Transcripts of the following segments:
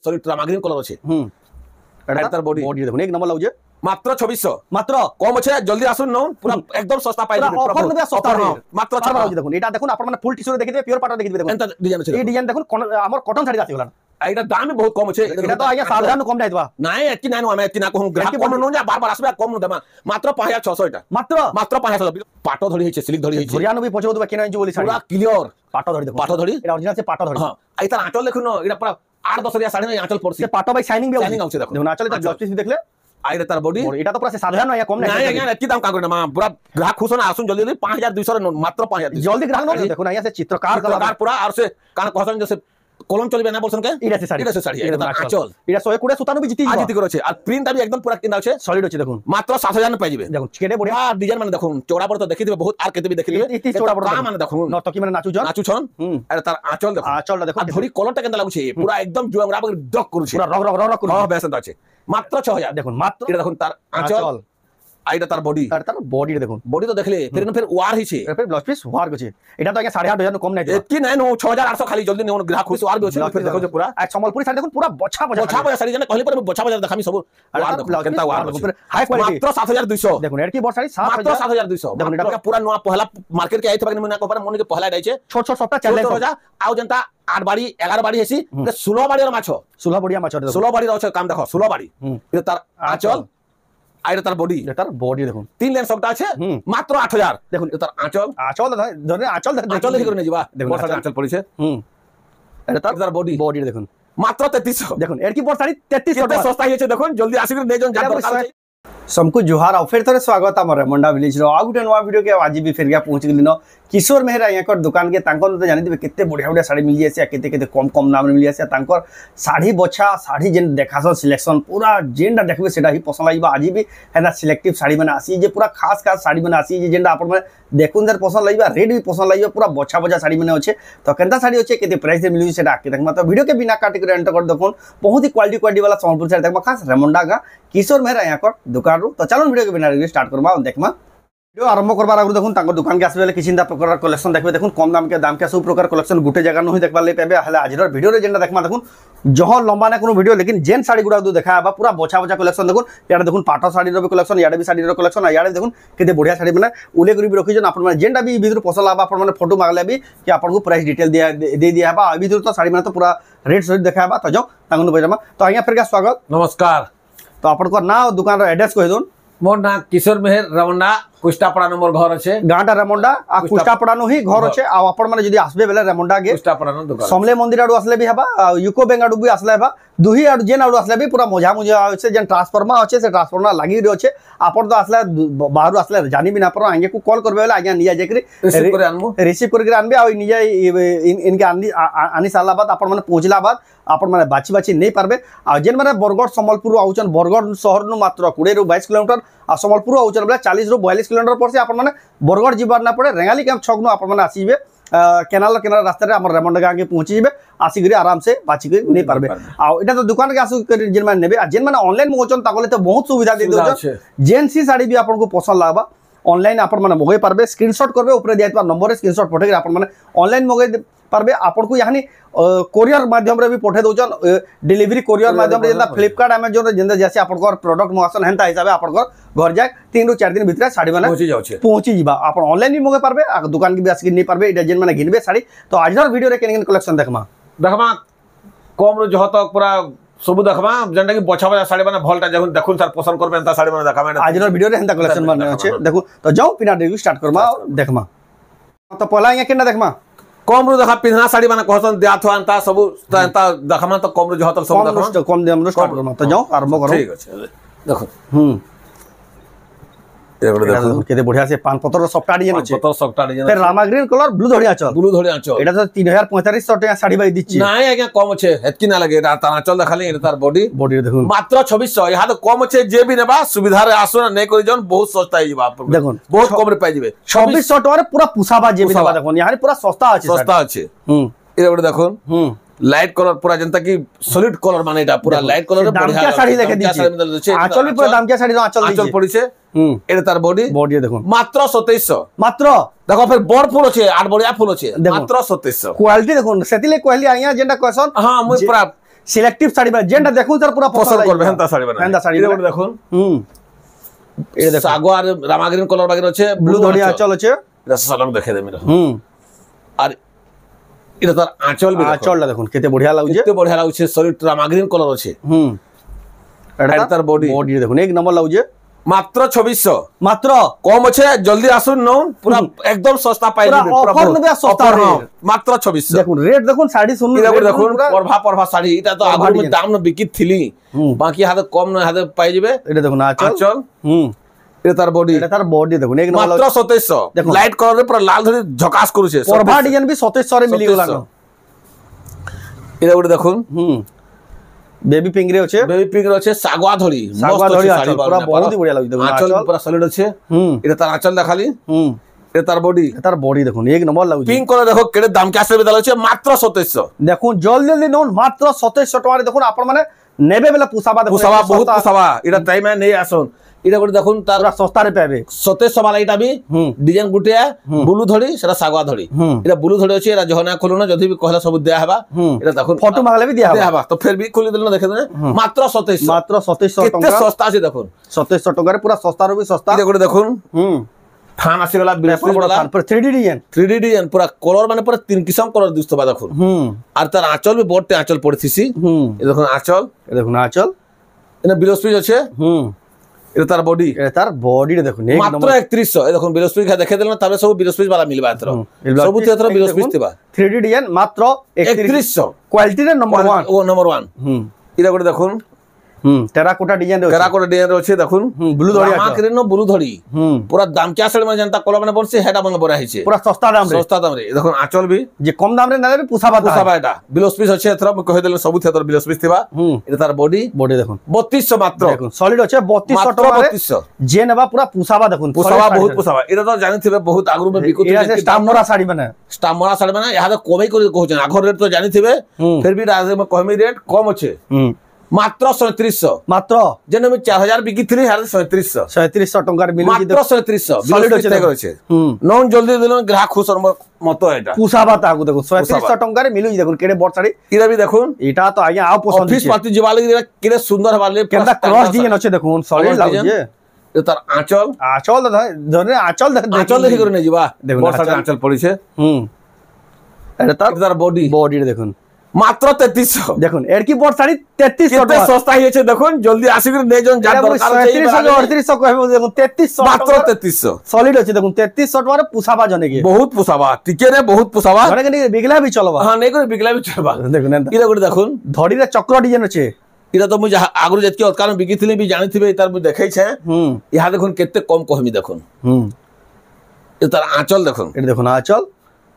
Solid রামাগ্রিন colour আছে এটা তার বডি দেখুন এক নম্বর লাগুছে মাত্র 2600 মাত্র কম আছে জলদি আসুন নন পুরা একদম সস্তা পাই যাবেন অফার নেবে সস্তা মাত্র 2600 দেখুন এটা দেখুন আপনারা মানে ফুল টিস্যু দেখে দিবে পিওর পাটা দেখে দিবে দেখুন এটা ডিজাইন আছে এই ডিজাইন দেখুন আমার কটন শাড়ি আছে গলা এটা দাম বহুত কম আছে এটা তো আইয়া সাধারণ কম নাই দিবা নাই এত নাই আমি এত না কম গ্রাহক কম নন যা বারবার আসবে কম দাম মাত্র 5600 এটা মাত্র 5600 পাটো ধরি হইছে সিল্ক ধরি হইছে ধরিয়ানো বি পছব দিবা কেন ইঞ্চি বলি শাড়ি পুরা ক্লিয়ার পাটো ধরি দেখুন পাটো ধরি এটা অরিজিনাল আছে পাটো ধরি হ্যাঁ এই তার আঁচল দেখুন এটা পুরা 8-10 রিয়া শাড়ি না আঁচল পড়ছে সে পাটো বাই শাইনিং বি শাইনিং আছে দেখুন আঁচল এটা ব্লাউজ পিস দেখলে আইরে তার বডি এটা তো পুরা সাধারণ না কম নাই নাই কি দাম কাগজ না পুরা গ্রাহক খুশ না আসুন জলদি 5200 মাত্র 5200 জলদি গ্রাহক না দেখুন আইয়া সে চিত্রকার কালার পুরা আর সে কান कहसन जैसे কলম চলবে না বলছেন কে এটা সে শাড়ি এটা আঁচল এটা 120 সুতানো বি জিতি করেছে আর প্রিন্টটা বি একদম পুরা কিনা আছে সলিড আছে দেখুন মাত্র 7000 পাই যাবে দেখুন কেডে বড়িয়া ডিজাইন মানে দেখুন চওড়া বড় তো দেখি দিবে বহুত আর কেতে বি দেখি দিবে ইতি চওড়া বড় মানে দেখুন নর্তকী মানে নাচুছন আর তার আঁচল দেখুন আঁচলটা দেখুন আর ধরি কলরটা কেন লাগুছে পুরা একদম জুয়া ডক করছে পুরা রগ করছে হ্যাঁ বেসন্ত আছে মাত্র 6000 দেখুন মাত্র এটা দেখুন তার আঁচল আইটা তার বডি দেখুন বডি তো দেখলে ফের ওয়ার হইছে ফের ব্লাউজ পিস ওয়ার গছে এটা তো আগে 8500 কম নাই কি নাই নো 6800 খালি জলদি নেও গ্রাহক খুশ ওয়ার আছে ফের দেখো পুরা এক সম্বলপুরি শাড়ি দেখুন পুরা বছা শাড়ি জানে কইলে পরে বছা বছা দেখামি সব ওয়ার কেনতা ওয়ার হাই কোয়ালিটি মাত্র 7200 দেখুন এর কি বড় শাড়ি মাত্র 7200 দেখুন এটা পুরা নয়া পহলা মার্কেট के आइथे मने को मने के पहला डाइছে ছোট ছোট সবটা চলে আউ জনতা 8 বাড়ি 11 বাড়ি হেসি 16 বাড়ির মাছ 16 বড়িয়া মাছ 16 বাড়ির আছে কাম দেখো 16 বাড়ি এটা তার আঁচল আইরে তার বডি দেখুন 3 লেন সবটা আছে মাত্র 8000 দেখুন তার আঁচল ধরে আঁচল দেখি করে নিবা বড় আঁচল পড়িছে এটা তার বডি দেখুন মাত্র 3300 দেখুন এর কি বড় শাড়ি 3300 সস্তা হইছে দেখুন জলদি আসি করে নেজন যা দরকার আছে सबको जुहार और फिर थोड़े स्वागत आम रेमंडा विलेज रो आ गुटे नवा वीडियो के आज भी फिर गया पहुंच गली न किशोर मेहरा यहाँ दुकान के तांकर तो जानी दिबे केते बढ़िया बढ़िया साड़ी मिल जाए केते केते कम कम दाम मिल जाए तांकर साड़ी बछा साड़ी जेन देखासन सिलेक्शन पूरा जेनटा देखबे सेटा ही पसंद लागिबा आज भी हेना सिलेक्टिव साड़ी माने आसी जे पूरा खास खास साड़ी माने आसी जे जेनटा आपन माने देखुन दर पसंद लागिबा रेट भी पसंद लागिबा पूरा बछा बछा साड़ी माने होचे तो केनता साड़ी होचे केते प्राइस से मिलु सेटा आके देखमा तो वीडियो के बिना काटी कर एंटर कर देखुन बहुत ही क्वालिटी वाला संबलपुर साड़ी देखमा खास रेमंडा का किशोर मेहरा यहाँ दुकान रो तो चलो वीडियो के बिना स्टार्ट करबा देखमा वीडियो आरंभ करबार आगु देखुन तांको दुकान के आसबे किछिंदा प्रकार कलेक्शन देखबे देखुन कम दाम के सब प्रकार कलेक्शन गुटे जगह नही देखबा ले पेबे हले आजर वीडियो रे जेंडा देखमा देखुन जहां लंबा ना कोनो वीडियो लेकिन जेन साड़ी गुडा दो देखाबा पूरा बछा बछा कलेक्शन देखुन याडे देखुन पाटो साड़ी रो कलेक्शन याडे भी साड़ी रो कलेक्शन याडे देखुन केते बढ़िया साड़ी माने उले करी भी रखि जन आपन माने जेंडा भी भीतर पसंद आबा आपन माने फोटो मागले भी कि आपन को प्राइस डिटेल दे दिया बा भीतर तो साड़ी माने तो पूरा रेट सहित देखाबा तो जाओ तांगन बजामा तो आइया फिर का स्वागत नमस्कार तो आपन को ना दुकान रो एड्रेस कहि दोन मोर ना किशोर मेहर रमंडा कुष्टापड़ा नंबर घर আছে গাঁটা রেমন্ডা আর কুষ্টাপড়ানো হি ঘর আছে আর আপন মানে যদি আসবে বেলে রেমন্ডা গে কুষ্টাপড়ানো দোকান সমলে মন্দির আড়ু আসলে বি হবা ইউকো ব্যাংক আড়ু বি আসলে হবা দুহি আড়ু যেন আড়ু আসলে বি পুরা মজা মজা আছে যেন ট্রান্সফর্মার আছে সে ট্রান্সফর্মার লাগি রি আছে আপন তো আসলে বাহারু আসলে জানি বি না পারো আগে কু কল করবে বেলে আগে নিয়া যাকরি রিসিভ করে আনবে আর নিজে ইনকে আনি সারলা বাদ আপন মানে পৌঁছলা বাদ আপন মানে বাছি বাছি নেই পারবে আর যেন মানে বরগড় সম্বলপুর আউছন বরগড় শহর নু মাত্র 20 ରୁ 22 কিলোমিটার আর সম্বলপুর আউছন বেলে 40 ରୁ 42 কিলোমিটার পড়ছে আপন মানে বরগড় যাবার না পড়ে রেঙ্গালি ক্যাম্প ছক নু আপন মানে আসিবে কেনাল রাস্তা আমার রেমন্ডা গাঁ কে পৌঁছি যাবে আসিকি আরাম সে বাছি করে নেই পারবে আর এটা তো দোকান কে আসু যেন মানে নেবে আর যেন মানে অনলাইন মগোচন তাকলে তো বহুত সুবিধা দিয়ে দেউছ জেন্সি শাড়ি বি আপন को পছন্দ লাগবা অনলাইন আপন মানে মগাই পারবে স্ক্রিনশট করবে উপরে দিয়াইতবা নম্বরে স্ক্রিনশট পঠাই আপন মানে অনলাইন মগাই পারবে আপন को यानी कोरियर माध्यम रे भी पठे दोजन डिलीवरी कोरियर माध्यम रे जेंदा फ्लिपकार्ट अमेजन रे जेंदा जैसे आपन को प्रोडक्ट मगासन हेंता हिसाबे आपन को घर जाय 3 ରୁ 4 दिन भीतर साड़ी माने पहुंची जीबा आपन ऑनलाइन भी मगे पारबे आ दुकान के भी आसि नहीं पारबे इटा जेन माने घिनबे साड़ी तो आजर वीडियो रे केन कलेक्शन देखमा कम रो जह तक पूरा सब देखमा जेंटा कि बछा बछा साड़ी माने भलटा जखन देखुन सर पसंद करबे एंता साड़ी माने देखामे आजर वीडियो रे हेंता कलेक्शन माने अछि देखु तो जाओ बिना रिव्यू स्टार्ट करमा देखमा तो पहला या केना देखमा कम रो देखा पिन्हा साड़ी माने कहसन देआ थनता सब एंता देखमा तो कम रो जह तक सब देखमा कम दाम रो स्टार्ट करमा तो जाओ आरंभ करो ठीक अछि देखो केते बढ़िया से पान पतर सफ्टा डिजाइन अछि पतर सफ्टा डिजाइन फिर रामा ग्रीन कलर ब्लू धड़िया चल एटा तो 3545 टका साड़ी बाई दिछि नाही आगे कम अछि हेतकी ना लगे ता चल देखाली एटा तार बॉडी देखुन मात्र 2600 यहा तो कम अछि जे भी नेबा सुविधा रे आसो ना नै करि जन बहुत सस्ता ही बा देखुन बहुत कम रे पाइ जेबे 2600 टका रे पूरा पुसाबा जे भी नेबा देखुन यहां पूरा सस्ता अछि ए बडे देखुन लाइट कलर पूरा जनता की सॉलिड कलर माने एटा पूरा लाइट कलर बढ़िया साड़ी लेके दीजिए आंचल भी पूरा दाम क्या साड़ी आंचल पड़ी से एटा तार बॉडी देखो मात्र 2700 मात्र देखो फिर बड़ फूल अच्छे आठ बढ़िया फूल अच्छे मात्र 2700 क्वालिटी देखो सेतिले क्वालिटी आइया जेंडा कहसन हां मुई पूरा সিলেক্টিভ শাড়ি মানে যেটা দেখুন স্যার পুরা পছন্দ করবে হেনতা শাড়ি বানা হেনতা শাড়ি এটা গুলো দেখুন এটা দেখুন সাগোয়ার রামা গ্রিন কলর বাগের আছে ব্লু ধরি আঁচল আছে এটা সালক দেখে দেমি আর এটা তার আঁচলটা দেখুন কেতে বঢ়িয়া লাগুছে কেতে বঢ়িয়া লাগুছে শরীর রামা গ্রিন কলর আছে এটা তার বডি দেখুন এক নম্বর লাগুছে মাত্র 2600 মাত্র কম আছে জলদি আসুন নন পুরা একদম সস্তা পাই পুরা দিবে offer নেবে আর সস্তা offer, rate। মাত্র 2600 দেখুন রেট দেখুন শাড়ি শুনুন এটা rate দেখুন পুরা- পরভা শাড়ি এটা তো পরভা আগর design। দাম না বিকিত থিলি বাকি হাতে কম না হাতে পাই যাবে এটা দেখুন আঁচল আঁচল এটা তার বডি এটা তার বডি দেখুন এক নম্বর মাত্র 2700 দেখুন। লাইট কলর পুরা লাল ধরে ঝকাস করুছে পরভা ডিজাইন বি 2700 রে মিলি গলা 2700 এটা গুলো দেখুন বেবি পিঙ্গরে আছে বেবি পিঙ্ক আছে সাগোয়া ধরি সাগোয়া মস্ত ধরি আছে আঁচল, শাড়ি পুরা বানানো, বহুত হি বঢ়িয়া লাগুছে দেখুন, আঁচল আঁচল। পুরা সলিড আছে হুম এটা তার আঁচল দেখালি হুম এটা তার বডি তার বডি দেখুন এক নম্বর লাগুছে পিঙ্ক কলর দেখো কেড়ে দাম কে আসবে দাল আছে মাত্র 2700 দেখুন জলদি জলদি নন মাত্র 2700 টাকা দেখুন আপন মানে নেবে বেলা পুসাবা দেখুন পুসাবা একটু বহুত সস্তা, পুসাবা এটা টাইমে নেই আসুন এটা করে দেখুন তার পুরা সস্তারে পাবে 2700 বালা এটা বি ডিজাইন গুটিয়া ব্লু ধরি সেটা সাগোয়া ধরি এটা ব্লু ধরি আছে এটা জহনা খুলুন যদি বি কহলা সব দেয়া হবা এটা দেখুন ফটো মাগলে বি দিয়া দেয়া হবে হবা তো ফের বি খুলি দিল না দেখে দেন মাত্র 2700 মাত্র 2700 কেতে টাকা সস্তা আছে দেখুন 2700 টাকারে পুরা সস্তার বি সস্তা এটা করে দেখুন থান আসি গলা পেপার বিলস বড় বালা তারপর 3D ডিজাইন 3D ডিজাইন পুরা কলর মানে পুরা তিন কিসম কলর দিস্তবা দেখুন আর তার আঁচল বি বড়তে আঁচল পড়ছিছি এই দেখুন আঁচল দেখুন আঁচল এটা বিলস পিস আছে এটা তার বডি এটা তার বডিটা দেখুন এক মাত্র নম্বর 3100 এই দেখুন বিলস পিস দেখে দিল না তবে সব বিলস পিস বালা মিলবা এতর সব তেতর বিলস পিস দিবা 3D ডিজাইন মাত্র 3100 কোয়ালিটির নাম্বার 1 ও নাম্বার 1 এটা করে দেখুন টেরাকোটা ডিজাইন আছে টেরাকোটা ডিজাইন আছে দেখুন ব্লু ধরি আছে মাকরেনো ব্লু ধরি পুরা দাম কে আসলে মানে জানতা কলম মানে বলছে হেডা মানে বড় হইছে পুরা সস্তা দাম রে সস্তা দাম রে দেখুন আঁচল বি যে কম দাম রে না দেবে পুসাবা পুসাবা এটা বিলস পিস আছে এতর কই দিল সব তেতর বিলস পিস দিবা এটা তার বডি বডি দেখুন 3200 মাত্র দেখুন সলিড আছে 3200 মাত্র টাকা 3200 যে নেবা পুরা পুসাবা দেখুন পুসাবা বহুত পুসাবা এটা তো জানিথিবে বহুত আগরু মে বিকুত এটা আছে স্টাম্বরা শাড়ি মানে স্টাম্বরা শাড়ি মানে ইহাতে কমই করে কହୁছেন আগর রেট তো জানিথিবে ফির বি রাজে মে কমই রেট কম আছে মাত্র 3700 মাত্র যেন আমি 4000 বিকিଥିଲି হারে 3700 3700 টাকার মিলি মাত্র 3700 Solid বিলস আছে পিস করেছে নন জলদি দিলেন গ্রাহক খুশর মতো এটা পুসাবা তাকু দেখুন 3700 টাকার মিলি দেখুন কেড়ে বড় শাড়ি ইরা বি দেখুন এটা তো আগে আও পছন্দ অফিস পাতি জিবা লাগি কেড়ে সুন্দর হবালে কেনটা ক্রস ডিজাইন আছে দেখুন সলিড লাগুছে তার আঁচল আঁচল ধরে আঁচল আঁচল দেখি করে নে জিবা দেখুন, বড় সাথে আঁচল পড়িছে এটা তার বডি বডি দেখুন মাত্র 3300 দেখুন এর কি বড় শাড়ি 3300 কেতে টাকা সস্তা হইছে দেখুন জলদি আসি করে নে জন যার দরকার আছে 3700 কইবো দেখুন 3300 মাত্র 3300 সলিড আছে দেখুন 3300 টাকা পুসাবা জনে কি বহুত পুসাবা টিকে রে বহুত পুসাবা জনে কি বিগলা বি চলবা হ্যাঁ নেই করে বিকলা বি চলবা দেখুন ইরা করে দেখুন ধড়িরে চক্র ডিজাইন আছে এটা তো মুই আগରୁ যেতকি কারণ বিকিଥିଲି বি জানিଥିବେ তার মুই দেখাইছে ইহা দেখুন কেতে কম কহমি দেখুন এটা তার আঁচল দেখুন এটা দেখুন আঁচল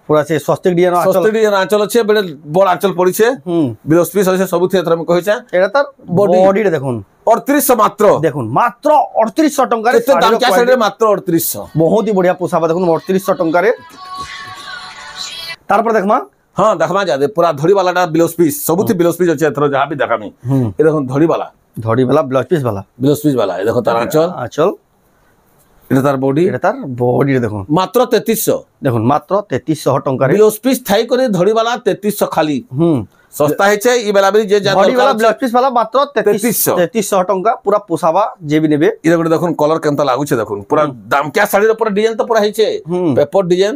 পুরা সে স্বস্তিক ডিজাইন আঁচল সস্তি আঁচল আছে বেড়ে বড় আঁচল পড়িছে বিলস পিস আছে সবু থিয়েটার আমি কইছে এটা তার Body। বডিটা দেখুন 3800 মাত্র দেখুন মাত্র 3800 টাকার কেতে দাম কে আছে মাত্র 3800 বহুত হি বড়িয়া পোসাবা দেখুন 3800 টাকার তারপর দেখমা হ্যাঁ দেখমা যা পুরা ধড়ি বালাটা বিলস পিস সবুথি বিলস পিস আছে এথর যাহা বি দেখামি এ দেখুন ধড়ি বালা ধড়ি वाला ব্লাউজ পিস वाला বিলস পিস বালা এ দেখো তার আঁচল আঁচল এটা তার বডি এটা তার বডি দেখুন মাত্র 3300 দেখুন মাত্র 3300 টাকার বিলস পিস থাই করে ধড়ি বালা 3300 খালি সস্তা হইছে ই বেলা বি যে যা বডি দরকার वाला ব্লাউজ পিস वाला মাত্র 3300 টাকা পুরা পোসাবা যে বি নেবে এটা করে দেখুন কলর কেমতা লাগুছে দেখুন পুরা দাম কে শাড়ির উপরে ডিজাইন তো পুরা হইছে পেপর ডিজাইন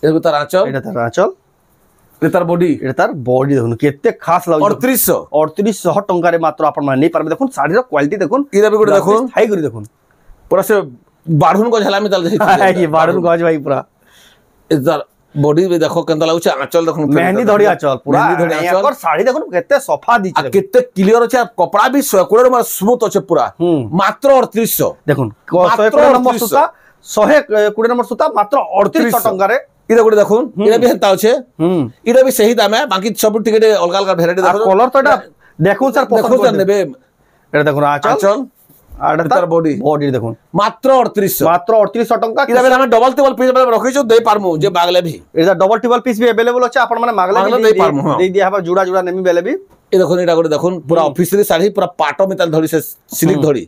এটা তার আঁচল এটা তার আঁচল এটা তার বডি এটা তার বডি দেখুন কেতে খাস লাগুছে 3800 টাকারে মাত্র আপন মানে নেই পারবে দেখুন শাড়ির কোয়ালিটি দেখুন এটা বি করে দেখুন হাই করে দেখুন পুরা সে বাড়ুন গজ হেলামি তাল কি বারুন গজ ভাই পুরা এদার বডি বি দেখো কেমতা লাগুছে আঁচল দেখুন মেহেন্দি ধরি আঁচল পুরা মেহেন্দি ধরি আঁচল একর শাড়ি দেখুন কেতে সফা দিছে আর কেতে ক্লিয়ার আছে আর কপড়া বি 100 মানে স্মুথ আছে পুরা মাত্র 3800 দেখুন মাত্র 120 নম্বর 3800 সুতা 120 নম্বর সুতা মাত্র 3800 টাকারে এটা করে দেখুন এটা বি হেনতা আছে এটা বি সেই দামে বাকি সব টিকেটে অলগা অলগা ভ্যারাইটি আর দেখো কলর তো এটা দেখুন স্যার দেখুন পছন্দ স্যার নেবে এটা দেখুন আঁচল আঁচল আর এটা তার তার বডি বডি দেখুন মাত্র 3800 মাত্র 3800 টাকা এটা বেলা আমি ডবল টেবল পিস বেলা রখিছো দেই পারমু যে বাগলে ভি এটা double table peace be available আছে আপন মানে মাগলে মাগলে দেই পারমু, হ্যাঁ। দেই দিয়া হবা জুড়া জুড়া নেমি বেলে বি এই দেখুন এটা করে দেখুন পুরা অফিসিয়ালি শাড়ি পুরা পাটো মেটাল ধরি সে সিল্ক ধরি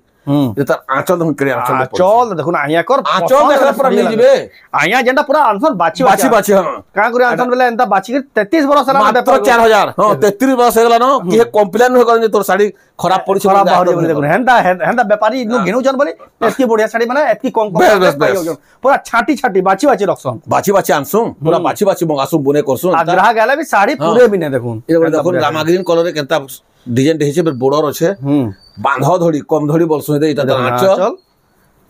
এটা তার আঁচল দেখুন কেড়ে আঁচল আঁচল দেখুন আইয়া কর আঁচল দেখলে পুরা নিয়ে যাবে আইয়া যেটা পুরা আনসন বাছি বাছি বাছি হ্যাঁ কাঁ করে আনসন বলে এন্তা বাছি 33 বরস হলা মাত্র 4000 হ্যাঁ 33 বরস হয়ে গেল না কি কমপ্লেন হয়ে গেল যে তোর শাড়ি খারাপ পড়িছে খারাপ বাহুরি বলে দেখুন হেন্তা হেন্তা ব্যাপারী ইনু ঘিনুচন বলে এতকি বড়িয়া শাড়ি মানে এতকি কম কম পুরা ছাটি ছাটি বাছি বাছি রকসন বাছি বাছি আনসুম পুরা বাছি বাছি মগাসুম বনে করসুম আগ্রহ গেলে বি শাড়ি পুরে বিনে দেখুন এটা দেখুন রামা গ্রিন কলরে কেনতা ডিজাইন দেখিছে বড়র আছে বাঁধ ধড়ি কম ধড়ি বলছো এটা তার আঁচল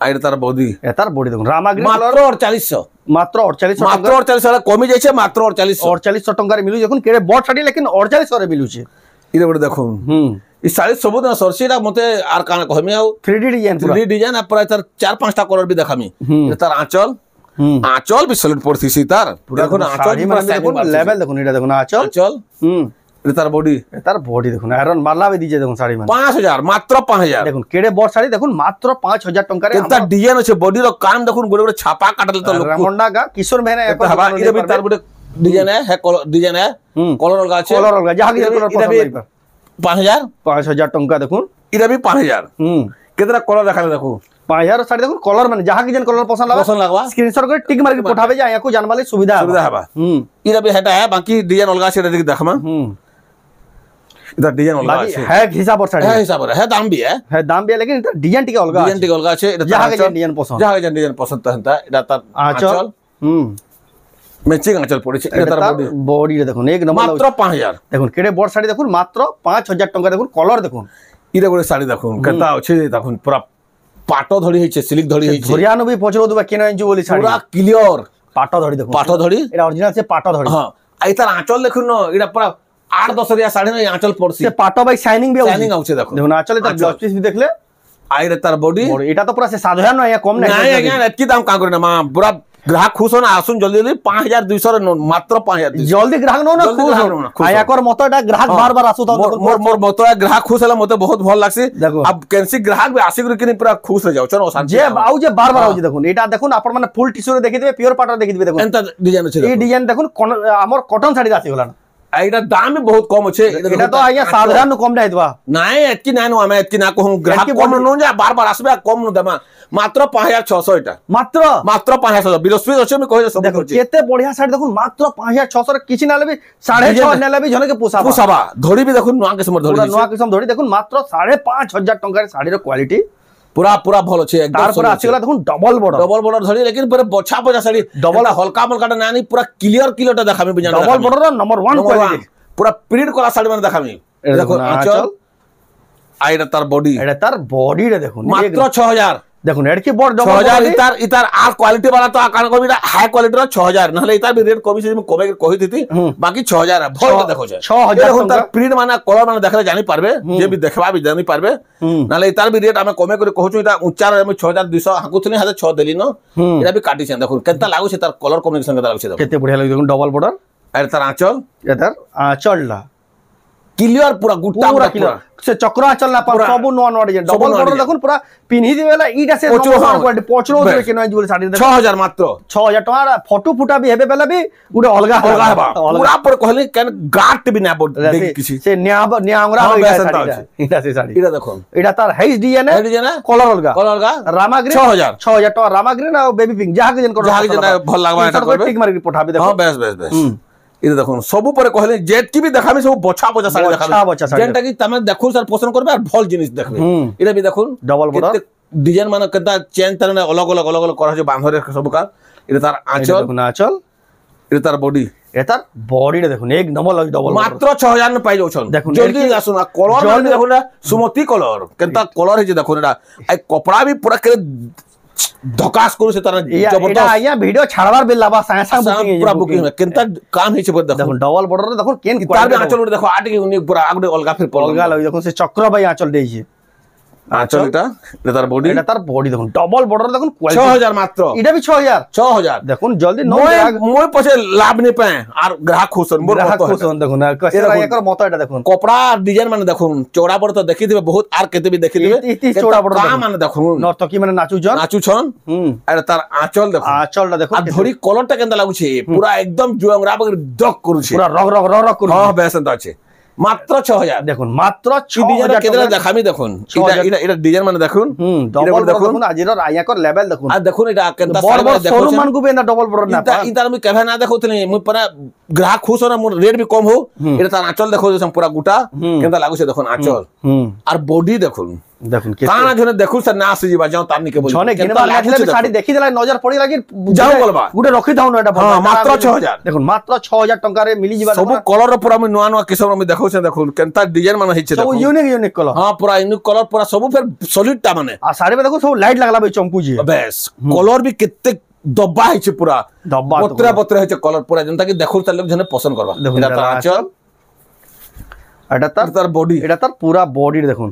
আর এটা তার বডি এটার বডি দেখুন রামা গ্রিন মাত্র 4800 মাত্র 4800 মাত্র 4800 কমি যাইছে মাত্র 4800 টাকার মিলু দেখুন কেড়ে বড় শাড়ি লেকিন 4800 রে মিলুছে এটা বড় দেখুন এই শাড়ি সবুজ না সরসিটা মতে আর কানা কহমি আও 3D ডিজাইন 3D ডিজাইন আর প্রায় তার 4-5টা কালার বি দেখামি এটা তার আঁচল আঁচল বি সলিড পড়তিছি তার দেখুন আঁচল দেখুন লেভেল দেখুন এটা দেখুন আঁচল এটা তার বডি দেখুন আয়রন মারলা বি দিছে দেখুন শাড়ি মানে 5000 মাত্র 5000 দেখুন কেড়ে বড় শাড়ি দেখুন মাত্র 5000 টাকা রে এটা ডিজাইন আছে বডির কাম দেখুন গোড়ে গোড়ে ছাপা কাটলে তো লোক রামন্ডা গা কিশোর মেহনা এক হবা এটা বি তার বডি ডিজাইন है ডিজাইন है কলর অলগা আছে কলর অলগা যাহা কি কলর পছন্দ হইবা 5000 টাকা দেখুন এটা বি 5000 কেতরা কলর দেখালে দেখো 5000 শাড়ি দেখুন কলর মানে যাহা কি যেন কলর পছন্দ লাগবা স্ক্রিনশট করে টিক মারি পঠাবে যে আয়াকু জানবালে সুবিধা হবা এটা বি হেটা है বাকি ডিজাইন অলগা আছে এটা দেখি দেখমা এটা ডিজাইন অলগা আছে হ্যাঁ হিসাব আর শাড়ি হ্যাঁ হিসাব है দাম भी है দাম भी है लेकिन এটা ডিজাইন টিকে অলগা আছে এটা যাহা কি ডিজাইন পছন্দ হেনতা এটা তার আঁচল ম্যাচিং আঁচল পড়েছে এটা তার বডি দেখুন এক নম্বর মাত্র 5000 দেখুন কেড়ে বড় শাড়ি দেখুন মাত্র 5000 টাকা দেখুন কলর দেখুন ইরে করে শাড়ি দেখুন কেতা আছে দেখুন পুরা পাটো ধড়ি হইছে সিল্ক ধড়ি হইছে ধরিয়ানো বি পছরো দুবা কেন ইঞ্চি বলি শাড়ি পুরা ক্লিয়ার পাটো ধড়ি দেখুন পাটো ধড়ি এটা অরিজিনাল আছে পাটো ধড়ি হ্যাঁ আই তার আঁচল দেখুন না এটা পুরা 8-10 রিয়া শাড়ি না আঁচল পড়ছে সে পাটো বাই শাইনিং বি শাইনিং আছে দেখুন দেখুন আঁচলে তার ব্লাউজ পিস বি দেখলে আইরে তার বডি এটা তো পুরা সে সাধারণ নয় কম নাই নাই আজ্ঞা এতকি দাম কা করে না মা পুরা গ্রাহক খুশ হন আসুন জলদি জলদি 5200 রে মাত্র 5000 জলদি গ্রাহক নো না খুশ আয়াকর মতো এটা গ্রাহক বারবার আসু তাও মোর মতো গ্রাহক খুশ হলা মতে বহুত ভাল লাগছে আব কেনসি গ্রাহক বি আসি করে কিনি পুরা খুশ হয়ে যাও চলো শান্তি যে আউ যে বারবার আউ যে দেখুন এটা দেখুন আপন মানে ফুল টিস্যু রে দেখি দিবে পিওর পাটর দেখি দিবে দেখুন এন্তা ডিজাইন আছে এই ডিজাইন দেখুন আমর কটন শাড়ি আসি গলা না এটা দাম বি বহুত কম আছে এটা তো আজ্ঞা সাধারণ কম নাই দবা নাই এতকি নাই নো আমি এতকি না কহু গ্রাহক কম নো যা বারবার আসবে কম নো দেমা মাত্র 5600 এটা মাত্র 5600 বিরস্পতি আছে আমি কই সব দেখো কেতে বড়িয়া শাড়ি দেখুন মাত্র 5600 রে কিছু না লেবি 6.5 না লেবি জনকে পোসাবা ধরি বি দেখুন নোয়া কিসম ধরি নোয়া কিসম ধরি দেখুন মাত্র 5500 টাকার শাড়ির কোয়ালিটি পুরা পুরা ভালো আছে একদম তারপরে আছে গলা দেখুন ডবল বর্ডার ধরি লেকিন পরে বছা বছা শাড়ি ডবল হলকা মলকাটা নানি পুরা ক্লিয়ার ক্লিয়ারটা দেখামি বুঝা ডবল বর্ডার নম্বর 1 কোয়ালিটি পুরা প্রিন্ট করা শাড়ি মানে দেখামি দেখুন আঁচল আইটা তার বডি রে দেখুন মাত্র 6000 দেখুন এর কি বড় ডবল 6000 ইতার আর কোয়ালিটি वाला তো আকান কবি হাই কোয়ালিটির 6000 নহলে ইতার বি রেট কমি আমি কমে কই দিতি বাকি 6000 ভলটা দেখো 6000 দেখুন তার প্রিন্ট মানে কলর মানে দেখলে জানি পারবে যে বি দেখবা বি জানি পারবে নহলে ইতার বি রেট আমি কমে করে কহছু এটা উচ্চার আমি 6200 হাকুতনি হাতে 6 দেলি ন এটা বি কাটিছেন দেখুন কেনতা লাগুছে তার কলর কম্বিনেশন কেনতা লাগুছে দেখুন কেতে বঢ়িয়া লাগে দেখুন ডবল বর্ডার আর তার আঁচল এটার আঁচলটা ক্লিয়ার পুরা গুটা পুরা সে চক্র আঁচল না পার সব নোয়া নোয়া ডিজাইন ডবল বর্ডার দেখুন পুরা পিনহি দিবেলা ইটা সে কোয়ালিটি পচলো দিবে কেন আজ বলে শাড়ি 6000 মাত্র 6000 টাকা ফটো ফুটা বি হেবে বেলা বি উডে অলগা হবা পুরা পরে কহলি কেন গাট বি না দেখি কিছু সে নিয়াংরা এটা সে শাড়ি এটা দেখুন এটা তার হাইস ডিজাইন কলর অলগা রামাগ্রি 6000 টাকা রামাগ্রি না বেবি পিঙ্ক যাহা কি যেন করো যাহা কি যেন ভাল লাগবা এটা করবে টিক মারি পঠাবি দেখো হ্যাঁ বেশ এটা দেখুন সবু পরে কহলে জেট কি বি দেখামি সব বছা বছা শাড়ি দেখামি যেটা কি তুমি দেখো স্যার পছন্দ করবে আর ভাল জিনিস দেখবে এটা বি দেখুন ডবল বর্ডার ডিজাইন মানে কেনতা চেন তার অলগ অলগ করা আছে বাঁধরে সব কাজ এটা তার আঁচল দেখুন আঁচল এটা তার বডি এটার বডিটা দেখুন এক নম্বর লাগে ডবল মাত্র 6000 ন পাই যাওছন দেখুন জলদি আসুন কলর মানে দেখুন সুমতি কলর কেনতা কলর হইছে দেখুন এটা এই কপড়া বি পুরা করে ধকাস করছে তারা জবরদস্ত এটা আইয়া ভিডিও ছাড়বার বেলা বা সায়া বুকিং পুরা বুকিং কেনতা কাম হইছে পর দেখুন ডবল বর্ডার দেখুন কেন তার আঁচল দেখো আটকে উনি পুরা আগড়ে অলগা ফির অলগা লাগে দেখুন সে চক্র ভাই আঁচল দেইছে আঁচল এটা তার বডি দেখুন ডবল বর্ডার দেখুন 6000 মাত্র এটা বি 6000 দেখুন জলদি মই পছে লাভ নি পায় আর গ্রাহক খুশন গ্রাহক খুশন দেখুন কসেরা একর মত এটা দেখুন কপড়া ডিজাইন মানে দেখুন চৌড়া বড় তো দেখি দিবে বহুত আর কেতে বি দেখি দিবে চৌড়া বড় মানে দেখুন নর্তকি মানে নাচুছন আর তার আঁচল দেখুন আঁচলটা দেখুন আর ধরি কলরটা কেনতা লাগুছে পুরা একদম জুংরা বগর দক করুছে পুরা রগ করুছে হ্যাঁ বেসন্ত আছে মাত্র 6000 দেখুন মাত্র ডিজাইন 6000 কেতরা দেখামি দেখুন এটা ডিজাইন মানে দেখুন ডবল দেখুন আজির আয়াকর লেভেল দেখুন আর দেখুন এটা কেনতা বড় বড় শোরুম মানকু বেন্দা ডবল বড় না ইতা আমি কেভে না দেখুতলি মুই পরা গ্রাহক খুশ না মোর রেট বি কম হো এটা তার আঁচল দেখো পুরা গোটা কেনতা লাগুছে দেখুন আঁচল আর বডি দেখুন দেখুন কানা জনে দেখুন স্যার না আসি যাবা যাও তার নিকে বলি জনে কিনবা লাগলে শাড়ি দেখি দেলা নজর পড়ি লাগি যাও বলবা গুটে রখি দাও না এটা মাত্র 6000 দেখুন মাত্র 6000 টাকারে মিলি যাবা সব কলর পুরা আমি নয়া নয়া কিসম আমি দেখাউছে দেখুন কেনতা ডিজাইন মানে হইছে সব দেখুন ইউনিক কলর হ্যাঁ পুরা ইউনিক কলর পুরা সব ফের সলিড টা মানে আর শাড়ি দেখো সব লাইট লাগলা ভাই চমকুজি বেশ কলর বি কেতে দব্বা হইছে পুরা দব্বা পত্রা পত্রা হইছে কলর পুরা যেনতা কি দেখুন তার লোক জনে পছন্দ করবা দেখুন এটা তার আঁচল এটা তার বডি এটা তার পুরা বডি দেখুন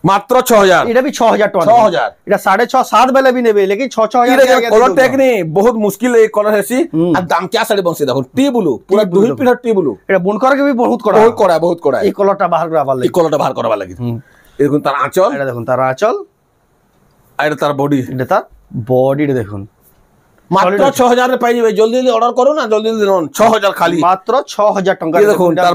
মাত্র 6000 এটা भी 6000 টাকা 6000 এটা 6.5 7 বেলে भी নেবে लेकिन 6-6000 কলর টেকনি বহুত মুশকিল এই কলর হেসি আর দাম क्या সাড়ে বংশী দেখুন টি ব্লু পুরা দুই পিঠা টি ব্লু এটা বুন করে भी बहुत করা বহুত করা এই কলরটা বাহার করা লাগে এই কলরটা বাহার করবা লাগি দেখুন তার আঁচল এটা দেখুন তার আঁচল আর এটা তার বডি এটা তার বডিটা দেখুন মাত্র 6000 রে পাই যাবে জলদি জলদি অর্ডার করো না জলদি জলদি নন 6000 খালি মাত্র 6000 টাকা দেখুন তার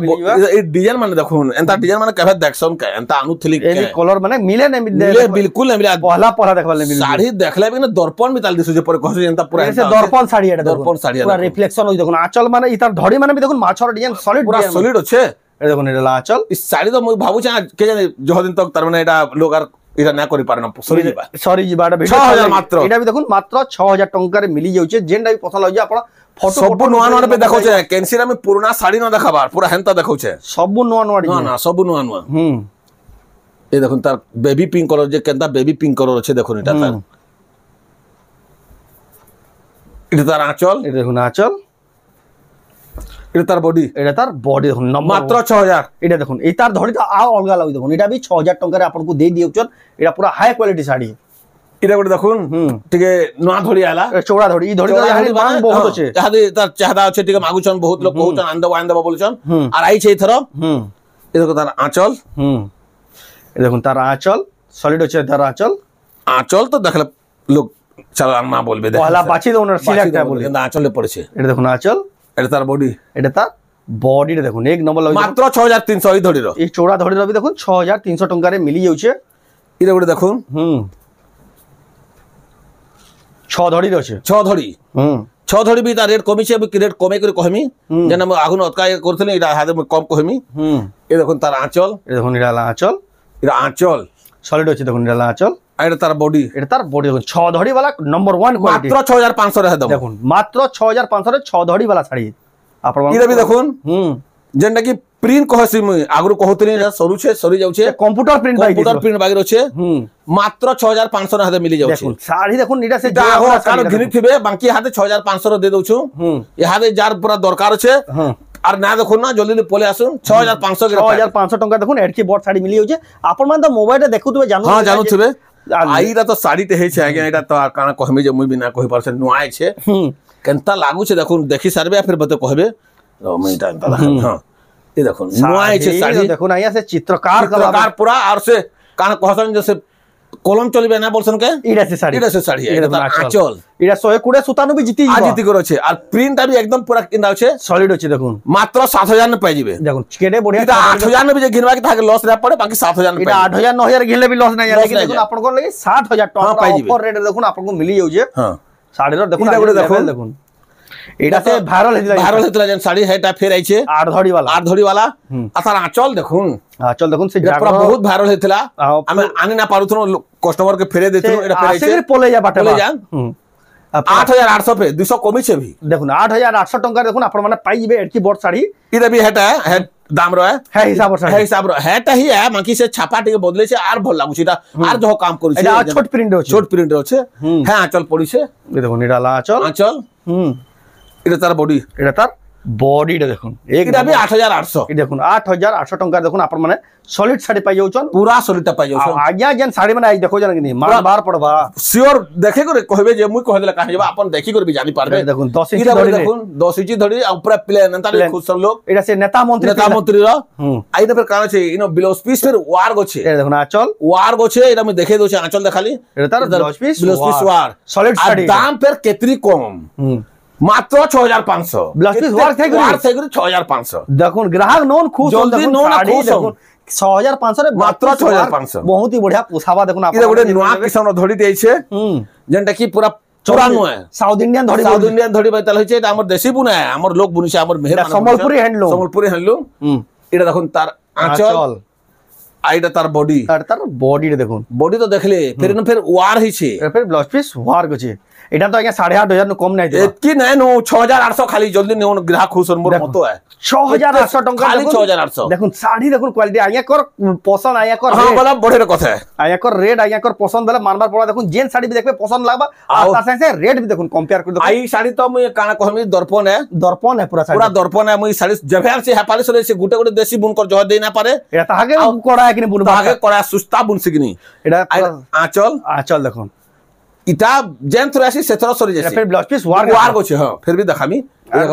এই ডিজাইন মানে দেখুন এন্তা ডিজাইন মানে কেভে দেখছন কে এন্তা আনুথলি কে এই কলর মানে মিলে না মিলে বিলকুল না মিলে পহলা দেখবা মিলে শাড়ি দেখলে বিনা দর্পণ মিতাল দিছু যে পরে কহছে এন্তা পুরা এসে দর্পণ শাড়ি এটা দর্পণ শাড়ি পুরা রিফ্লেকশন হই দেখুন আঁচল মানে ইতার ধড়ি মানে দেখুন মাছর ডিজাইন সলিড পুরা সলিড আছে এটা দেখুন এটা আঁচল এই শাড়ি তো মই ভাবুছি কে জানি যতদিন তক তার মানে এটা লোক আর এটা না করি পারে না সরি জিবাটা 6000 মাত্র এটা भी দেখুন মাত্র 6000 টাকারে মিলি যাচ্ছে যেনটা भी পছন্দ হই আপন ফটো সব নোয়া নোয়া পে দেখাউছে ক্যান্সির আমি পুরনা শাড়ি না দেখাবার পুরা হেনতা দেখাউছে সব নোয়া নোয়া না না সব নোয়া নোয়া এই দেখুন তার বেবি পিঙ্ক কালার যে কেনতা বেবি পিঙ্ক কালার আছে দেখুন এটা তার এটা তার আঁচল এটা দেখুন আঁচল এটা তার বডি দেখুন মাত্র 6000 এটা দেখুন এই তার ধড়ি তো আ অলগা লাগি দেখুন এটা भी 6000 টাকারে আপনকু দেই দিউছন এটা পুরা হাই কোয়ালিটি শাড়ি এটা গোটে দেখুন টিকে নয়া ধড়ি আলা চৌড়া ধড়ি ই ধড়ি দাম বহুত আছে যাহাদে তার চাহদা আছে টিকে মাগুছন বহুত লোক কহুছন আন্দবা বলছন আর আইছে এথর এই দেখো তার আঁচল এই দেখুন তার আঁচল সলিড আছে তার আঁচল তো দেখলে লোক চল আম্মা বলবে পহলা বাছি দাও না সিলেক্ট বলে কিন্তু আঁচলে পড়েছে এটা দেখুন আঁচল এটা তার বডি এটা তার বডিটা দেখুন এক নম্বর লাগি মাত্র 6300 এই ধড়ির এই চৌড়া ধড়ি রবি দেখুন 6300 টাকারে মিলি যাচ্ছে এটা গোটে দেখুন 6 ধড়ি আছে 6 ধড়ি 6 ধড়ি বি তার রেট কমিছে রেট কমে করে কহমি যেন আমি আগুন অতকা করছিলাম এটা হাতে কম কহমি এই দেখুন তার আঁচল এটা দেখুন এটা আঁচল সলিড আছে দেখুন এটা আঁচল আর এটা তার বডি দেখুন 6 ধড়ি वाला नंबर 1 কোয়ালিটি মাত্র 6500 রে দাও দেখুন মাত্র 6500 রে 6 ধড়ি वाला শাড়ি আপনারা এটা বি দেখুন যেনটা কি প্রিন্ট কহছি মুই আগরু কহুতনি এটা সরি যাউছে কম্পিউটার প্রিন্ট বাগির আছে মাত্র 6500 রে হাতে মিলি যাউছে দেখুন শাড়ি দেখুন এটা সে কারো ঘিনি থিবে বাকি হাতে 6500 রে দে দউছু এ হাতে যার পুরা দরকার আছে আর না দেখুন না জলদি পলে আসুন 6500 টাকা দেখুন এডকি বড় শাড়ি মিলি যাউছে আপন মানে তো মোবাইলে দেখুতবে জানো হ্যাঁ জানুথিবে আইরা তো শাড়িতে হেছে আগে এটা তো আর কানা কহমি যে মুই বিনা কহি পারছে নুয়া আছে কেনতা লাগুছে দেখুন দেখি সারবে ফির বতে কহবে রমিটা এনতা দেখুন হ্যাঁ এই দেখুন নুয়া আছে শাড়ি দেখুন আইয়া সে চিত্রকার পুরা আর সে কানা কহছন যে সে কলম চলবে না বলছন কে এটা সে শাড়ি এটা তার আঁচল এটা 197 জিতি করেছে আর প্রিন্ট আমি একদম পুরা কিনা আছে সলিড আছে দেখুন মাত্র 7000 নে পাই যাবে দেখুন কেডে বড়িয়া এটা 8000 নে যে ঘিনবা কি থাকে লস রে পড়ে বাকি 7000 এটা 8000 9000 ঘিনলে भी লস নাই লাগে দেখুন আপন কোন লাগি 60000 টাকা অফার রেট দেখুন আপন কো মিলি যাউছে হ্যাঁ শাড়ির দেখুন দেখুন এটা সে ভাইরাল হইতলা যেন শাড়ি হেটা ফের আইছে 8 ধড়ি वाला আর তার আঁচল দেখুন সে পুরা বহুত ভাইরাল হইতলা আমি আনি না পারুথন কাস্টমার কে ফেরে দিতু এটা ফের আইছে পলে যা বাটে পলে যান 8800 पे 200 কমিছে ভি দেখুন 8800 টাকা দেখুন আপন মানে পাই যাবে এডকি বড় শাড়ি এটা भी হেটা হে দাম রয় হে হিসাব হেটা হি है মাকি সে ছাপা টিকে বদলেছে আর ভাল লাগুছে এটা আর যহ কাম করিছে এটা ছোট প্রিন্ট আছে হ্যাঁ আঁচল পড়িছে দেখুন এটা আঁচল এটা তার বডি বডিটা দেখুন এটা भी 8800 দেখুন 8800 টাকা দেখুন আপন মানে সলিড শাড়ি পাই যাউছন পুরা সলিডটা পাই যাউছন আজ্ঞা যেন শাড়ি মানে আই দেখো জানা কি মান বার পড়বা সিওর দেখে করে কইবে যে মুই কহ দেলা কাহে যাবা আপন দেখি করে জানি পারবে দেখুন 10 ইঞ্চি ধরি দেখুন 10 ইঞ্চি ধরি আর পুরা প্লেন তারে খুব সব লোক এটা সে নেতা মন্ত্রী র আইনা ফের কান আছে ইনো ব্লাউজ পিস ফের ওয়ার গছে এটা দেখুন আঁচল ওয়ার গছে এটা আমি দেখে দউছি আঁচল দেখালি এটা তার ব্লাউজ পিস ওয়ার সলিড শাড়ি দাম ফের কেতরি কম মাত্র 6500 ব্লাউজ পিস ওয়ার্ক থাকি ওয়ার্ক থাকি 6500 দেখুন গ্রাহক নন খুশ জলদি নন খুশ দেখুন 6500 রে মাত্র 6500 বহুত হি বঢ়িয়া পোসাবা দেখুন এটা গোটে নয়া কিসম ধড়ি দেইছে যেনটা কি পুরা চোরা নয় সাউথ ইন্ডিয়ান ধড়ি বাইতাল হইছে এটা আমার দেশি বুনা আমার লোক বুনিছে আমার মেহের সম্বলপুরি হ্যান্ডলুম এটা দেখুন তার আঁচল আইটা তার বডি বডি দেখুন বডি তো দেখলে ফের ওয়ার হইছে ফের ব্লাউজ পিস ওয়ার গছে এটা তো আজ্ঞা 8500 নু কম নাই এতকি নাই নো 6800 খালি জলদি নেও গ্রাহক খুশ মোর মতো है 6800 টাকা খালি 6800 দেখুন শাড়ি দেখুন কোয়ালিটি আজ্ঞা কর পছন্দ আজ্ঞা কর हां বলা বড়ের কথা আজ্ঞা কর রেট আজ্ঞা কর পছন্দ বলে মানবার পড়া দেখুন জেন শাড়ি भी দেখবে পছন্দ লাগবা আর তার সাথে রেট भी দেখুন কম্পেয়ার করে দেখুন আই শাড়ি তো মই কানা কহমি দর্পণ है পুরা দর্পণ है মই শাড়ি জেভার সে হেপালি সরে সে গুটে গুটে দেশি বুন কর জহ দেই না পারে এটা তাহাকে করা কিনি বুন তাহাকে করা সুস্তা বুন সিগনি এটা আঁচল দেখুন ইটা যেন থরে আসি সেথর সরি যাচ্ছে ফের ব্লাউজ পিস ওয়ার গছে হ্যাঁ ফের भी দেখামি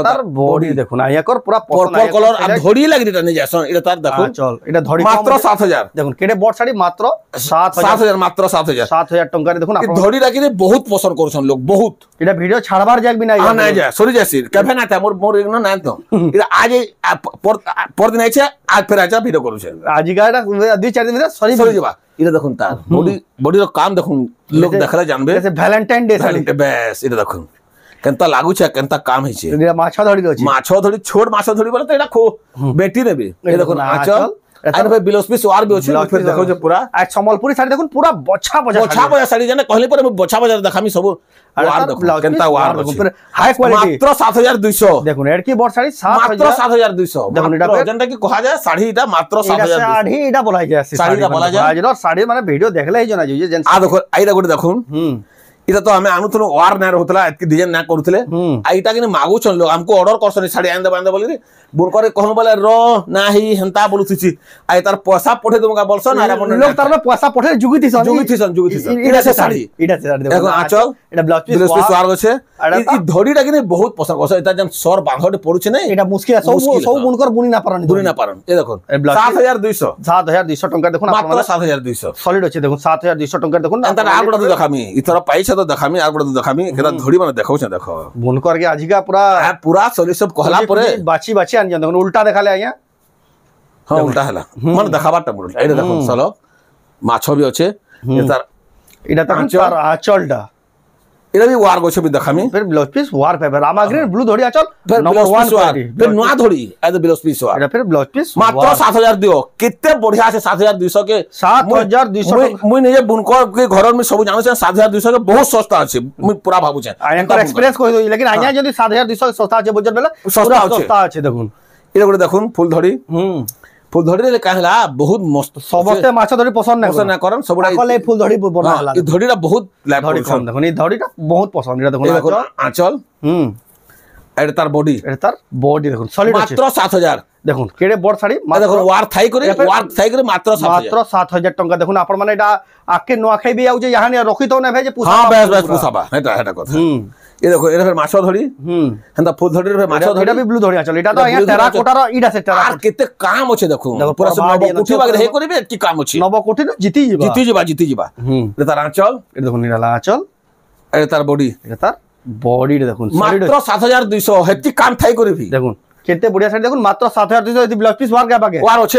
তার বডি দেখুন আইয়া কর পুরা পার্পল কালার আর ধড়ি লাগি এটা নিয়ে যাছন এটা তার দেখুন চল এটা ধড়ি মাত্র 7000 দেখুন কেডে বড় শাড়ি মাত্র 7000 মাত্র 7000 টাকা দেখুন আপনি ধড়ি রাখি বহুত পছন্দ করছন লোক বহুত এটা ভিডিও ছাড়বার যাকবি না না যা সরি যাছি কেফে না তা মোর ইগনো না তো এটা আজ পরদিন আইছে আজ ফের আইছে ভিডিও করছে আজি গাটা 2-4 দিন ভিতরে সরি যাবা এটা দেখুন তার বডির কাম দেখুন লোক দেখলে জানবে ভ্যালেন্টাইন ডে বেশ এটা দেখুন কেনতা লাগুছে কেনতা কাম হইছে এটা মাছ ধরি আছে মাছ ধরি ছোট মাছ ধরি বলে তো এটা বেটি নেবে এই দেখুন আঁচল আর ভাই ব্লাউজ পিস ওয়ার বি আছে ফের দেখো যে পুরা আর সম্বলপুরি শাড়ি দেখুন পুরা বছা শাড়ি জানে কহলে পরে বছা বজা দেখামি সব ওয়ার দেখুন কেনতা ওয়ার দেখুন হাই কোয়ালিটি মাত্র 7200 দেখুন এর কি বড় শাড়ি 7000 মাত্র 7200 দেখুন এটা যেটা কি কহা যায় শাড়িটা মাত্র 7200 শাড়ি এটা বলা যায় শাড়িটা বলা যায় শাড়ি মানে ভিডিও দেখলেই জানা যায় যে আ দেখো আইরা গুড দেখুন এটা তো আমি আনুথুন ওয়ার না রহুতলা এতকি ডিজাইন না করুতলে আইটা কিনে মাগুছন লোক আমকো অর্ডার করছনি শাড়ি আনদে বান্দে বলি বুন করে কহন বলে র নাহি হেনতা বলুছিছি আই তার পয়সা পঠে দমকা বলছন আর মন লোক তার পয়সা পঠে জুগিতিছন এটা সে শাড়ি দেখো আঁচল এটা ব্লাউজ পিস ওয়ার গছে এই ধড়িটা কিনে বহুত পছন্দ করছ এটা যেন সর বাঁধতে পড়ুছে না এটা মুশকিল সব বুন কর বুনি না পারন এই দেখুন 7200 টাকা দেখুন মাত্র 7200 সলিড আছে দেখুন 7200 টাকা দেখুন এটা আগড়া তো দেখামি ইতর পাইছে তো দেখামি আগড়া তো দেখামি এটা ধড়ি মানে দেখাউছে দেখো বুন কর কে আজিকা পুরা সলি সব কহলা পরে বাছি আন দেখুন উল্টা দেখালে আইয়া হ্যাঁ উল্টা হেলা মানে দেখাবারটা মুরল এইটা দেখুন চলো মাছ বি আছে এটা তখন আঁচলটা এটা বি ওয়ার গছে বি দেখামি ফের ব্লাউজ পিস ওয়ার পেপার আমা গ্রিন ব্লু ধড়ি আঁচল নম্বর 1 কোয়ালিটি ফের নোয়া ধড়ি এজ ব্লাউজ পিস ওয়ার এটা ফের ব্লাউজ পিস মাত্র 7000 দিও কেতে বঢ়িয়া আছে 7200 কে 7200 মুই নিজে বুনকর কে ঘরর মে সব জানো 7200 কে বহুত সস্তা আছে মুই পুরা ভাবুছে আইনকর এক্সপেরিয়েন্স কই দই লেকিন আইয়া যদি 7200 সস্তা আছে বুঝন বেলা সস্তা আছে দেখুন এটা করে দেখুন ফুল ধড়ি ফুল ধড়ি রে কাহলা বহুত মস্ত সবতে মাছ ধড়ি পছন্দ না করেন সবড়া সকলে ফুল ধড়ি বনা হলা এই ধড়িটা বহুত লাভ করছেন দেখুন এই ধড়িটা বহুত পছন্দ এটা দেখুন আঁচল এটা তার বডি দেখুন সলিড আছে মাত্র 7000 দেখুন কেড়ে বড় শাড়ি দেখুন ওয়ার থাই করে মাত্র 7000 টাকা দেখুন আপন মানে এটা আকে নোয়া খাইবি আউ যে ইহানি রখি তো না ভাই যে পুষা বেশ পুষাবা এটা কথা এই দেখো এটা ফের মাছ ধড়ি হেনতা ফুল ধড়ির ফের মাছ ধড়ি এটা বি ব্লু ধড়ি আছে এটা তো ইয়া টেরা কোটার ইডা আছে টেরা আর কেতে কাম আছে দেখুন পুরা সব নব কোঠি বাগরে হে করিবে কি কাম আছে নব কোঠি না জিতি যাবা এটা তার আঁচল এটা দেখুন এটা আঁচল এটা তার বডি দেখুন মাত্র 7200 হেতি কাম থাই করিবি দেখুন কেতে বড়িয়া শাড়ি দেখুন মাত্র 7200 যদি ব্লাউজ পিস ওয়ার গা বাগে ওয়ার আছে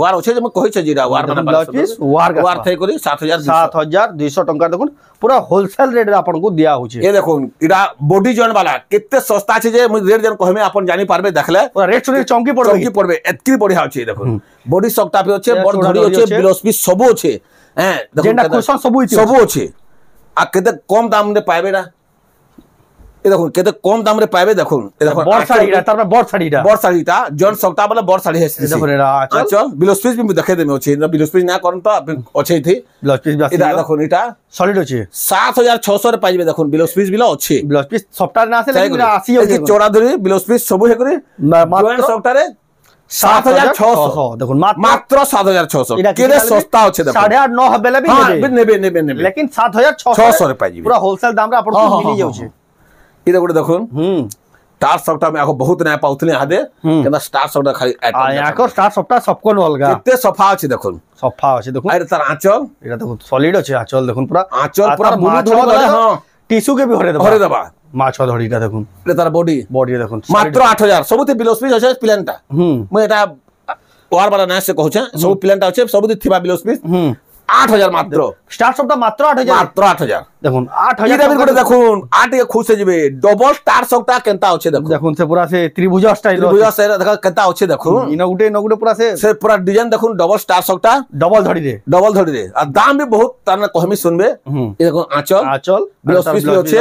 ওয়ার আছে যে মই কইছে জিরা ওয়ার মানে ব্লাউজ পিস ওয়ার থাই করি 7200 টাকা দেখুন পুরা হোলসেল রেট রে আপনকু দিয়া হোছে এ দেখুন এটা বডি জয়েন্ট वाला কেতে সস্তা আছে যে মই রেট জন কহমে আপন জানি পারবে দেখলে পুরা রেট শুনি চমকি পড়বে এতকি বড়িয়া আছে দেখুন বডি সফটা পে আছে বড় ধড়ি আছে ব্লাউজ পিস সব আছে হ্যাঁ দেখুন যেটা কুশন সব আছে आ केते कम दाम रे पाइबे ना ए देखो केते कम दाम रे पाइबे देखो ए देखो बड़ साड़ीटा तार में बड़ साड़ीटा जॉन सकता वाला बड़ साड़ी है देखो रे चल ब्लाउज पीस भी देखे देमे अछि ब्लाउज पीस ना करन तो अछि थी ब्लाउज पीस ए देखो इटा सॉलिड अछि 7600 रे पाइबे देखो ब्लाउज पीस बिला अछि ब्लाउज पीस सफ्टा ना से लेकिन 80 अछि चौड़ा धरी ब्लाउज पीस सब हे करे जॉन सकता रे 7600 দেখুন মাত্র 7600 কেরে সস্তা আছে দেখো 8.5 হবেলে বি নেবে लेकिन 7600 রে পাইবি পুরা হোলসেল দাম রে আপন মিলি যাউছে এটা গুলো দেখুন स्टार सॉफ्टा में आको बहुत नया पाउतले हादे केना स्टार सॉफ्टा खाली आको स्टार सॉफ्टा सबको अलगा केते सफा अछि देखुन सफा अछि देखुन अरे तार आंचल एटा देखुन सॉलिड अछि आंचल देखुन पूरा बुलू धोरी वाला हां টিস্যু के भी हरे हरे दबा माछ धड़ीटा देखुन এটা তার বডি बॉडी देखुन মাত্র 8000 ସବୁଠି বিলো স্পিচ আছে প্ল্যানটা মই এটা ওয়ার বালা না সে কହୁছে সব প্ল্যানটা আছে ସବୁଠି থিবা বিলো স্পিচ 8000 মাত্র स्टार शॉप मात्र 8000 মাত্র 8000 দেখুন এটা 8000 বিল দেখুন আটে খুশে যাবে ডবল স্টার শকটা কেনতা আছে দেখুন দেখুন সে পুরা সে ত্রিভুজ স্টাইল বুঝা সে দেখা কেনতা আছে দেখুন ইন গুটে পুরা সে পুরা ডিজাইন দেখুন ডবল স্টার শকটা ডবল ধড়ি রে আর দাম भी बहुत তার না কহমি শুনবে এই দেখুন আঁচল বিলো স্পিচ আছে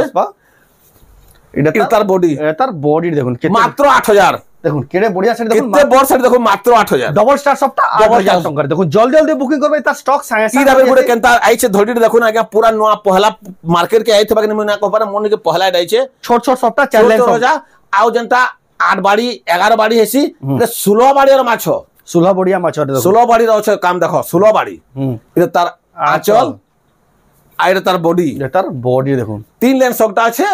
এটা তার বডি তার বডি দেখুন মাত্র 8000 দেখুন কেড়ে বড়িয়া সেট দেখুন কেতে বড় সেট দেখুন মাত্র 8000 ডবল স্টার সবটা 8000 টাকা দেখুন জলদি বুকিং করবে তার স্টক সাঙ্গে সাঙ্গে দাবে গুড়ে কেনতা আইছে ধড়ি দেখুন আগে পুরা নয়া পহলা মার্কেট के आइथे बाकी मैं ना को पारे मोनी के पहला आइছে छोट सबटा चैलेंज हो जा आउ जनता 8 बाड़ी 11 बाड़ी हेसी 16 बाड़ी और माछ 16 बड़िया माछ देखो 16 बाड़ी रो काम देखो 16 बाड़ी এটা তার আঁচল আর এটা তার বডি দেখুন 3 লেন শকটা আছে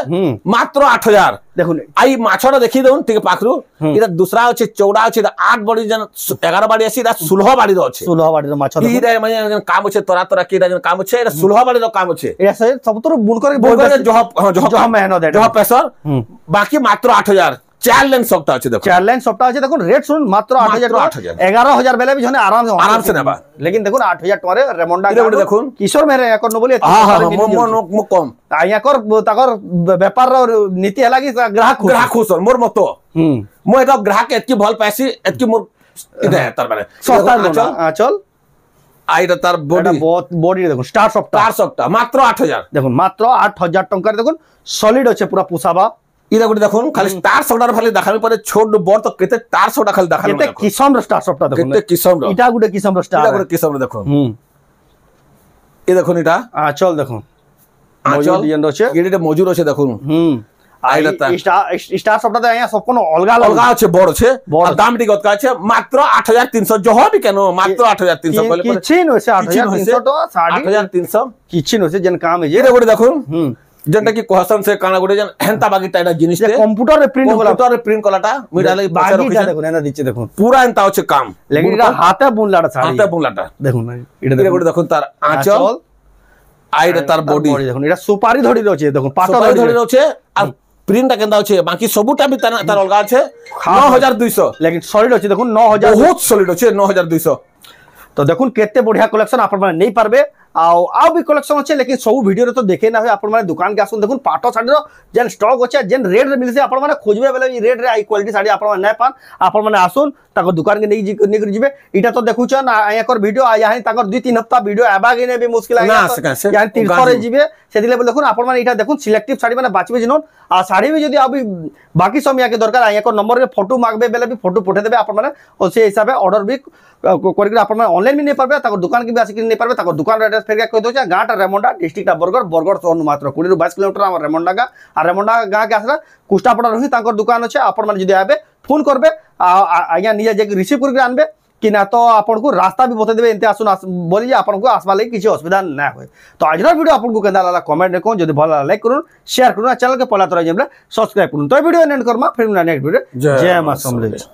মাত্র 8000 দেখুন আই মাছটা দেখি দেউন ঠিক পাখরু এটা দুসরা আছে চৌড়া আছে 8 বাড়ি জন 11 বাড়ি আছে এটা 16 বাড়ি আছে 16 বাড়ির মাছ দেখুন এটা মানে কাম আছে তোরা কি এটা কাম আছে এটা 16 বাড়ির কাম আছে এটা সবতর বুন করে জহ মেহনত জহ প্রেসার বাকি মাত্র 8000 4 লেন শকটা আছে দেখুন 4 লেন শকটা আছে দেখুন রেট শুনুন মাত্র 8000 11000 বেলে भी जने आराम से नेबा लेकिन देखুন 8000 टरे रेमंडा দেখুন किशोर मेरे याकर न बोली मो कम याकर ताकर व्यापार नीति हला कि ग्राहक खुश मोर मतो मो एटा ग्राहक एतकी भल पासी एतकी मोर इदे तार माने सस्ता चल आइटा तार बॉडी देखुन स्टार शॉपटा मात्र 8000 देखुन मात्र 8000 टंका देखुन सॉलिड আছে পুরা পুসাবা ইদা গুটি দেখুন খালি স্টার শকটার খালি দেখামি পরে ছোট বড় তো কেতে স্টার শকটা খালি দেখামি কেতে কিসম স্টার শকটা দেখুন কেতে কিসম এটা গুটি কিসম স্টার এটা গুটি কিসম দেখুন এই দেখুন এটা আঁচল দেখুন আঁচল ডিজাইন আছে এটা মজুর আছে দেখুন আইটা স্টার শকটা আয়া সব কোন অলগা আছে বড় আছে আর দাম টি কত আছে মাত্র 8300 জহবি কেন মাত্র 8300 বলে কিছু নছে 8300 তো 8300 কিছু নছে যেন কাম এই এটা গুটি দেখুন যেটা কি কোহসন সে কানা গুটি যেন হেনতা বাগিটা এটা জিনিস কম্পিউটারে প্রিন্ট কলাটা মিডা লাগি বাগিটা দেখুন এনা দিচ্ছে দেখুন পুরা এনতা হচ্ছে কাম লেকিন এটা হাতে বুনলাটা দেখুন এটা গুটি দেখুন তার আঁচল আইটা তার বডি দেখুন এটা সুপারি ধরি রছে দেখুন পাটা ধরি রছে আর প্রিন্টটা কেনতা আছে বাকি সবুটা भी তার অলগা আছে 9200 লেকিন সলিড আছে দেখুন 9000 বহুত সলিড আছে 9200 तो देखुन केते बढ़िया कलेक्शन आपण माने नहीं पारबे आउ भी कलेक्शन अच्छे लेकिन सब वीडियो रे तो देखे ना आपण माने दुकान के आसुन देखुन पाटो साड़ी रो जेन स्टॉक अच्छे जेन रेट रे मिलसे आपण माने खोजबे बेले ई रेट रे हाई क्वालिटी साड़ी आपण माने नै पान आपण माने आसुन ताको दुकान के नहीं कर जिबे इटा तो देखुछन आयाकर वीडियो आया ताकर 2-3 हफ्ता वीडियो आबा के ने भी मुश्किल आ यानी 300 रे जिबे सेदी लेवल देखुन आपण माने इटा देखुन सिलेक्टिव साड़ी माने बाचबे जिनोन आ साड़ी भी जदी अभी बाकी समय के दरकार आयाकर नंबर रे फोटो मांगबे बेले भी फोटो पठे देबे आपण माने और से हिसाब ऑर्डर भी करके आपण माने ऑनलाइन भी नहीं पारबे ताको दुकान के भी आसी नहीं पारबे ताको दुकान एड्रेस फेर कह दो गाँटा रेमंडा डिस्ट्रिक्ट बरगढ़ शहर मात्र 20-22 किलोमीटर आम रेमंडा गाँ और रेमंडा गाँ के आसला कुष्टापड़ा रही दुकान अच्छे आपण मैंने जब आए फोन करबे आज्ञा निजे जाके रिसीव करके आनबे कि ना तो आपन को रास्ता भी बता देबे एंते आसुन बोली जे आपन को आसबा लगी किसी असुविधा ना होय तो आज वीडियो आपन को केदा लाला कमेंट देखो जदी भला लाइक करूँ शेयर करूँ चैनल के पहला तरह जेमले सब्सक्राइब करूँ तो वीडियो एंड करमा फिर नेक्स्ट वीडियो जय मां समलेश।